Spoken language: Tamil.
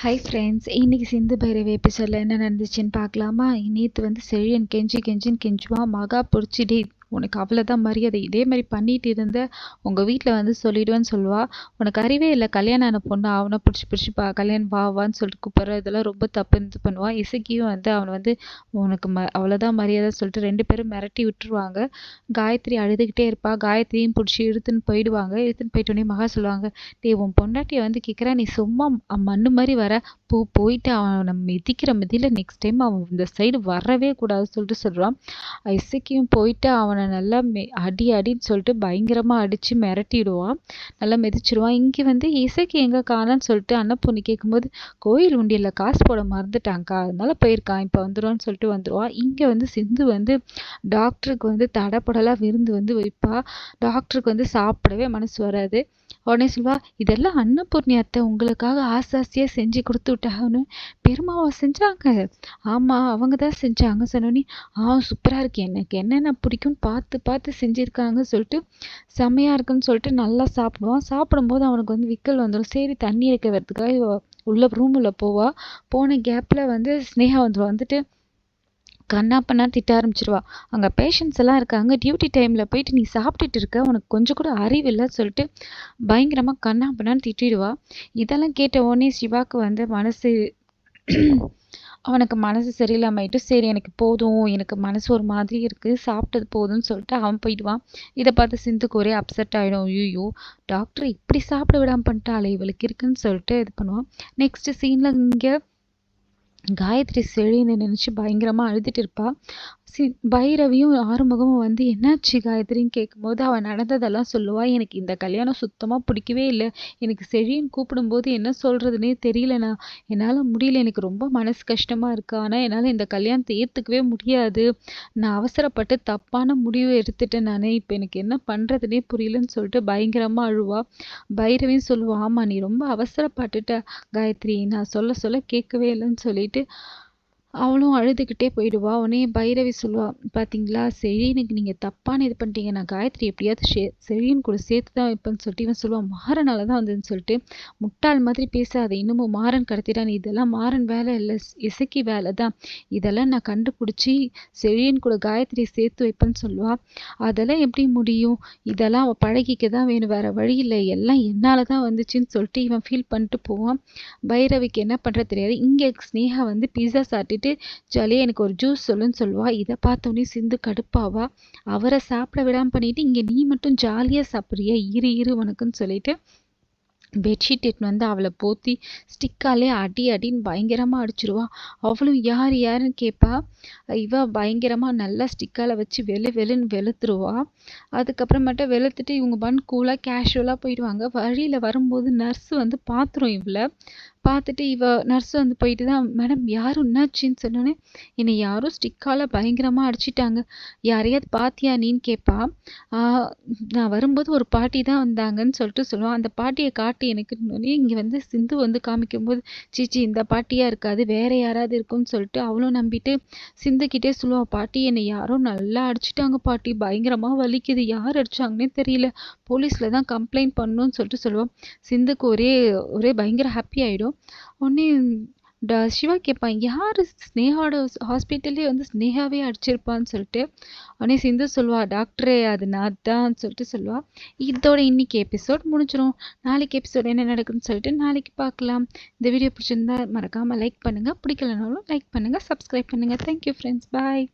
ஹாய் ஃப்ரெண்ட்ஸ், இன்னைக்கு சிந்து பைரவி எபிசோடில் என்ன நடந்துச்சுன்னு பார்க்கலாமா? நேற்று வந்து செழியன் கெஞ்சின்னு கெஞ்சுவான். மகா பொறிச்சிடி, உனக்கு அவ்வளோதான் மரியாதை, இதே மாதிரி பண்ணிட்டு இருந்த உங்கள் வீட்டில் வந்து சொல்லிடுவேன்னு சொல்லுவா. உனக்கு அறிவே இல்லை, கல்யாணம் ஆன பொண்ணு அவனை பிடிச்சி கல்யாணம் வான்னு சொல்லிட்டு கூப்பிட்ற, இதெல்லாம் ரொம்ப தப்புன்னு இது பண்ணுவான். இசக்கியும் வந்து அவனை வந்து உனக்கு அவ்வளோதான் மரியாதை சொல்லிட்டு 2 பேரும் மிரட்டி விட்டுருவாங்க. காயத்ரி அழுதுகிட்டே இருப்பா. காயத்ரியும் பிடிச்சி இழுத்துன்னு போயிட்டோடனே மகா சொல்லுவாங்க, டே உன் பொண்டாட்டியை வந்து கேட்குறா, நீ சும்மா மண்ணு மாதிரி வர, போயிட்டு அவனை மிதிக்கிற மிதியில் நெக்ஸ்ட் டைம் அவன் இந்த சைடு வரவே கூடாதுன்னு சொல்லிட்டு சொல்கிறான். இசக்கியும் போயிட்டு அவனை நல்லா அடின்னு சொல்லிட்டு பயங்கரமாக அடித்து மிரட்டிடுவான், நல்லா மிதிச்சிடுவான். இங்கே வந்து இசக்கி எங்கே காணான்னு சொல்லிட்டு அன்னப்பொண்ணு கேட்கும்போது, கோயில் உண்டியலில் காசு போட மறந்துட்டாங்க்கா, அதனால போயிருக்கான், இப்போ வந்துடுவான்னு சொல்லிட்டு வந்துடுவான். இங்கே வந்து சிந்து வந்து டாக்டருக்கு வந்து தடப்படலாக விருந்து வந்து வைப்பா. டாக்டருக்கு வந்து சாப்பிடவே மனசு வராது. உடனே சொல்வா, இதெல்லாம் அன்னபூர்ணி அத்தை உங்களுக்காக ஆசையாக செஞ்சு கொடுத்து விட்டாங்கன்னு. பெருமாவா செஞ்சாங்க? ஆமாம், அவங்க தான் செஞ்சாங்க சொன்னோன்னே, சூப்பராக இருக்கு, எனக்கு என்னென்ன பிடிக்கும்னு பார்த்து செஞ்சுருக்காங்க சொல்லிட்டு செம்மையாக இருக்குன்னு சொல்லிட்டு நல்லா சாப்பிடுவான். சாப்பிடும்போது அவனுக்கு வந்து விக்கல் வந்துடும். சரி தண்ணி எடுக்க வரதுக்காக உள்ள ரூமில் போவா. போன கேப்பில் வந்து ஸ்னேகா வந்துட்டு கண்ணா பண்ணா திட்ட ஆரம்பிச்சிருவா. அங்கே பேஷண்ட்ஸ் எல்லாம் இருக்காங்க, டியூட்டி டைமில் போயிட்டு நீ சாப்பிட்டுட்டு இருக்க, உனக்கு கொஞ்சம் கூட அறிவில்லைன்னு சொல்லிட்டு பயங்கரமாக கண்ணா பண்ணான்னு திட்டிடுவா. இதெல்லாம் கேட்ட உடனே சிவாக்கு வந்து அவனுக்கு மனசு சரியில்லாம சரி எனக்கு போதும், எனக்கு மனசு ஒரு மாதிரி இருக்குது, சாப்பிட்டது போதும்னு சொல்லிட்டு அவன் போயிடுவான். இதை பார்த்து சிந்துக்கு ஒரே அப்செட் ஆகிடும். ஐயோ, டாக்டர் இப்படி சாப்பிட விடாமல் பண்ணிட்டாளே, இவளுக்கு இருக்குன்னு சொல்லிட்டு இது பண்ணுவான். நெக்ஸ்ட் சீனில் இங்கே காயத்ரி செழின்னு நினச்சி பயங்கரமாக அழுதுட்டு இருப்பா. பைரவியும் ஆறுமுகமும் வந்து என்னாச்சு காயத்ரின்னு கேட்கும்போது அவன் நடந்ததெல்லாம் சொல்லுவா. எனக்கு இந்த கல்யாணம் சுத்தமாக பிடிக்கவே இல்லை, எனக்கு செழின்னு கூப்பிடும்போது என்ன சொல்கிறதுனே தெரியலண்ணா, என்னால் முடியல, எனக்கு ரொம்ப மனசு கஷ்டமாக இருக்கு, ஆனால் என்னால் இந்த கல்யாணத்தை ஏற்றுக்கவே முடியாது, நான் அவசரப்பட்டு தப்பான முடிவு எடுத்துட்டேன் நானே, இப்போ எனக்கு என்ன பண்ணுறதுனே புரியலன்னு சொல்லிட்டு பயங்கரமாக அழுவா. பைரவியும் சொல்லுவா, ஆமாம் நீ ரொம்ப அவசரப்பட்டுட்ட காயத்ரி, நான் சொல்ல கேட்கவே இல்லைன்னு சொல்லிட்டு அவளும் அழுதுகிட்டே போயிடுவா. உடனே பைரவி சொல்லுவா, பார்த்தீங்களா செழியனுக்கு நீங்கள் தப்பான இது பண்ணிட்டீங்க, நான் காயத்ரி எப்படியாவது செழியன் கூட சேர்த்து தான் வைப்பேன்னு சொல்லிட்டு இவன் சொல்லுவான், மாறனால தான் வந்ததுன்னு சொல்லிட்டு. முட்டாள் மாதிரி பேசாத, இன்னமும் மாறன் கடத்திட்டான், இதெல்லாம் மாறன் வேலை இல்லை, இசக்கி வேலை தான், இதெல்லாம் நான் கண்டுபிடிச்சி செழியன் கூட காயத்ரியை சேர்த்து வைப்பேன்னு சொல்லுவா. அதெல்லாம் எப்படி முடியும், இதெல்லாம் அவள் பழகிக்க தான் வேணும், வேற வழி இல்லை, எல்லாம் என்னால் தான் வந்துச்சுன்னு சொல்லிட்டு இவன் ஃபீல் பண்ணிட்டு போவான். பைரவிக்கு என்ன பண்ணுறது தெரியாது. இங்கே ஸ்னேகா வந்து பீஸா சாப்பிட்டுட்டு ஜாலியாக எனக்கு ஒரு ஜூஸ் சொல்லுன்னு சொல்லுவா. இதை பார்த்தோன்னே சிந்து கடுப்பாவா. அவரை சாப்பிட விடாமல் பண்ணிட்டு இங்கே நீ மட்டும் ஜாலியாக சாப்பிட்றியா, இரு உனக்குன்னு சொல்லிட்டு பெட்ஷீட் எடுத்துன்னு வந்து அவளை போத்தி ஸ்டிக்காலே அடின்னு பயங்கரமாக அடிச்சிருவா. அவளும் யாருன்னு கேட்பா. இவ பயங்கரமாக நல்லா ஸ்டிக்கால் வச்சு வெளுன்னு வெளுத்துருவா. அதுக்கப்புறமேட்டு வெளுத்துட்டு இவங்க கூலாக கேஷுவலாக போயிடுவாங்க. வழியில் வரும்போது நர்ஸு வந்து பார்த்துரும் இவளை. பார்த்துட்டு இவ நர்ஸ் வந்து போயிட்டு தான், மேடம் யாரும் என்னாச்சுன்னு சொன்னோன்னே, என்னை யாரும் ஸ்டிக்கால் பயங்கரமாக அடிச்சிட்டாங்க, யாரையாவது பாத்தியா நீன்னு கேட்பா. நான் வரும்போது ஒரு பாட்டி தான் வந்தாங்கன்னு சொல்லிட்டு சொல்லுவான். அந்த பாட்டியை காட்டி எனக்குன்னே இங்கே வந்து சிந்து வந்து காமிக்கும்போது, சீச்சி இந்த பாட்டியாக இருக்காது, வேற யாராவது இருக்கும்னு சொல்லிட்டு அவளும் நம்பிட்டு சிந்துக்கிட்டே சொல்லுவாள், பாட்டி என்னை யாரும் நல்லா அடிச்சிட்டாங்க பாட்டி, பயங்கரமாக வலிக்குது, யார் அடிச்சாங்கன்னே தெரியல, போலீஸில் தான் கம்ப்ளைண்ட் பண்ணணும்னு சொல்லிட்டு சொல்லுவாள். சிந்துக்கு ஒரே பயங்கர ஹாப்பி ஆகிடும். உடனே சிவா கேட்பான், யார் ஸ்னேகாவோட ஹாஸ்பிட்டல்லே வந்து ஸ்னேகாவே அடிச்சிருப்பான்னு சொல்லிட்டு. உடனே சிந்து சொல்லுவா, டாக்டரே அது நான் தான் சொல்லிட்டு சொல்லுவா. இதோட இன்னைக்கு எபிசோட் முடிஞ்சிடும். நாளைக்கு எபிசோட் என்ன நடக்குதுன்னு சொல்லிட்டு நாளைக்கு பார்க்கலாம். இந்த வீடியோ பிடிச்சிருந்தா மறக்காமல் லைக் பண்ணுங்கள், பிடிக்கலனாலும் லைக் பண்ணுங்கள், சப்ஸ்கிரைப் பண்ணுங்கள். தேங்க்யூ ஃப்ரெண்ட்ஸ், பாய்.